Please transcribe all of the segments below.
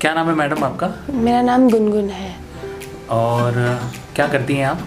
क्या नाम है मैडम आपका? मेरा नाम गुनगुन है। और क्या करती हैं आप?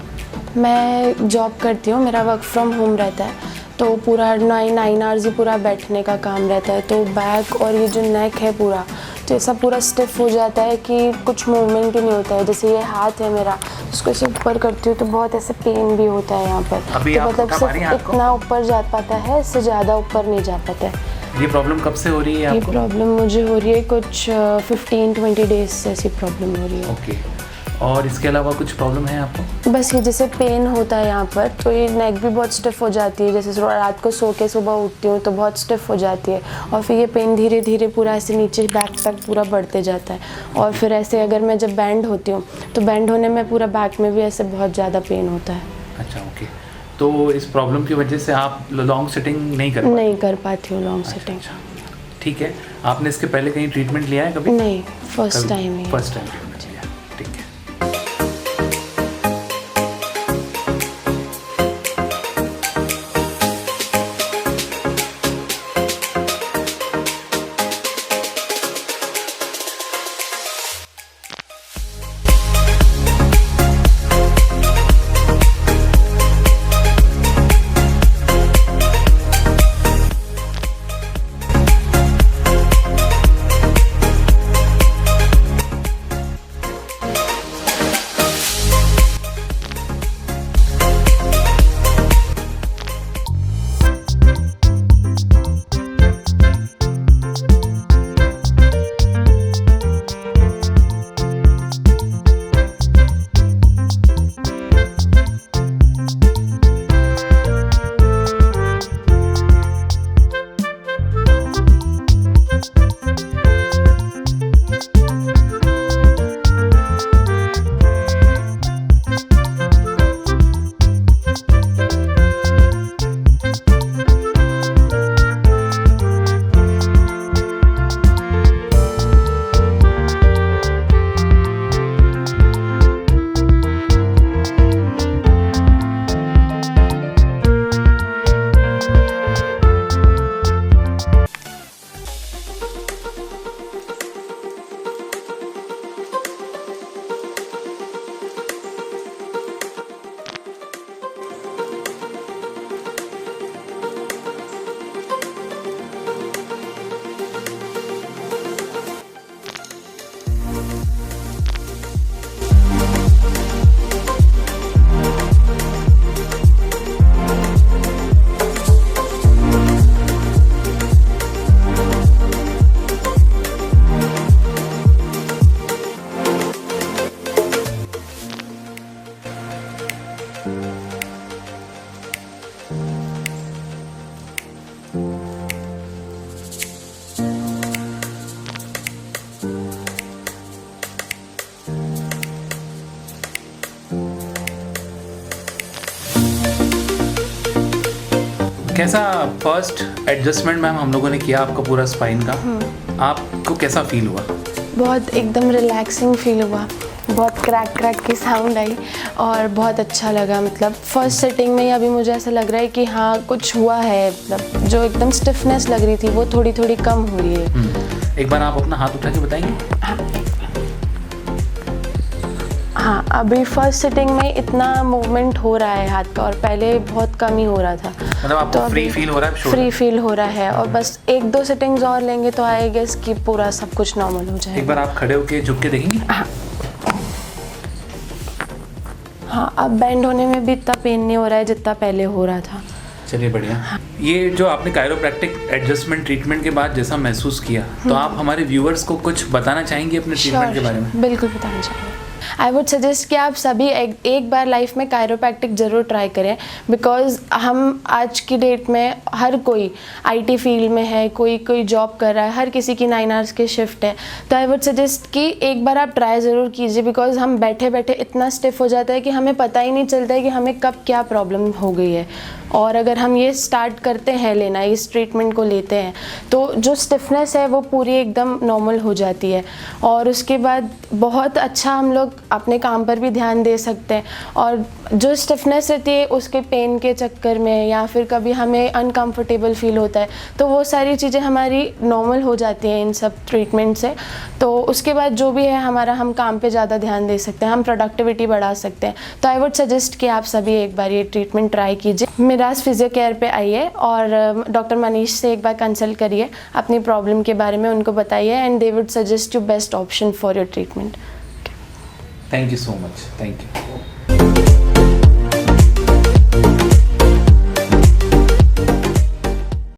मैं जॉब करती हूँ, मेरा वर्क फ्रॉम होम रहता है, तो पूरा 9 आवर्स ही पूरा बैठने का काम रहता है। तो बैक और ये जो नेक है पूरा, तो ऐसा पूरा स्टिफ हो जाता है कि कुछ मूवमेंट ही नहीं होता है। जैसे ये हाथ है मेरा, उसको ऐसे ऊपर करती हूँ तो बहुत ऐसे पेन भी होता है यहाँ पर। अभी तो आप मतलब उठा पा रही हैं सिर्फ हाथ को? इतना ऊपर जा पाता है, इससे ज़्यादा ऊपर नहीं जा पाता है। ये प्रॉब्लम कब से हो रही है ये आपको? प्रॉब्लम मुझे हो रही है कुछ 15-20 डेज से ऐसी प्रॉब्लम हो रही है। ओके। और इसके अलावा कुछ प्रॉब्लम है आपको? बस ये जैसे पेन होता है यहाँ पर, तो ये नेक भी बहुत स्टिफ हो जाती है। जैसे रात को सो के सुबह उठती हूँ तो बहुत स्टिफ हो जाती है, और फिर ये पेन धीरे धीरे पूरा ऐसे नीचे बैक तक पूरा बढ़ते जाता है। और फिर ऐसे अगर मैं जब बैंड होती हूँ तो बैंड होने में पूरा बैक में भी ऐसे बहुत ज़्यादा पेन होता है। अच्छा, ओके। तो इस प्रॉब्लम की वजह से आप लॉन्ग सिटिंग नहीं कर पाती हूँ लॉन्ग सिटिंग। ठीक है। आपने इसके पहले कहीं ट्रीटमेंट लिया है कभी? नहीं, फर्स्ट टाइम ही। फर्स्ट टाइम ट्रीटमेंट लिया, ठीक है। कैसा फर्स्ट एडजस्टमेंट मैम हम लोगों ने किया आपका पूरा स्पाइन का, आपको कैसा फील हुआ? बहुत एकदम रिलैक्सिंग फील हुआ, बहुत क्रैक की साउंड आई और बहुत अच्छा लगा। मतलब फर्स्ट सेटिंग में ही अभी मुझे ऐसा लग रहा है कि हाँ कुछ हुआ है, मतलब जो एकदम स्टिफनेस लग रही थी वो थोड़ी थोड़ी कम हो रही है। एक बार आप अपना हाथ उठा के बताएंगे? हाँ, अभी फर्स्ट सिटिंग में इतना मूवमेंट हो रहा है हाथ का, और पहले बहुत कम ही हो रहा था। मतलब आपको तो फ्री फील हो रहा है? फ्री फील हो रहा है, और बस 1-2 सिटिंग्स और लेंगे तो आई गेस कि पूरा सब कुछ नॉर्मल हो जाएगा। एक बार आप खड़े होके झुक के देखेंगे? हाँ, अब बैंड होने में भी इतना पेन नहीं हो रहा है जितना पहले हो रहा था। चलिए बढ़िया। ये जो आपने कायरोप्रैक्टिक एडजस्टमेंट ट्रीटमेंट के बाद जैसा महसूस किया, तो आप हमारे व्यूअर्स को कुछ बताना चाहेंगे अपने ट्रीटमेंट के बारे में? बिल्कुल बताना चाहेंगे। आई वुड सजेस्ट कि आप सभी एक बार लाइफ में कायरोप्रैक्टिक ज़रूर ट्राई करें, बिकॉज़ हम आज की डेट में हर कोई आईटी फील्ड में है, कोई जॉब कर रहा है, हर किसी की 9 आवर्स की शिफ्ट है। तो आई वुड सजेस्ट कि एक बार आप ट्राई ज़रूर कीजिए, बिकॉज़ हम बैठे बैठे इतना स्टिफ हो जाता है कि हमें पता ही नहीं चलता है कि हमें कब क्या प्रॉब्लम हो गई है। और अगर हम ये स्टार्ट करते हैं लेना, इस ट्रीटमेंट को लेते हैं, तो जो स्टिफनेस है वो पूरी एकदम नॉर्मल हो जाती है और उसके बाद बहुत अच्छा हम लोग अपने काम पर भी ध्यान दे सकते हैं। और जो स्टिफनेस रहती है उसके पेन के चक्कर में या फिर कभी हमें अनकंफर्टेबल फील होता है, तो वो सारी चीज़ें हमारी नॉर्मल हो जाती हैं इन सब ट्रीटमेंट से। तो उसके बाद जो भी है हमारा, हम काम पे ज़्यादा ध्यान दे सकते हैं, हम प्रोडक्टिविटी बढ़ा सकते हैं। तो आई वुड सजेस्ट कि आप सभी एक बार ये ट्रीटमेंट ट्राई कीजिए। मिराज फिजियो केयर पे आइए और डॉक्टर मनीष से एक बार कंसल्ट करिए, अपनी प्रॉब्लम के बारे में उनको बताइए and they would suggest you best option for your treatment. Thank you so much. Thank you.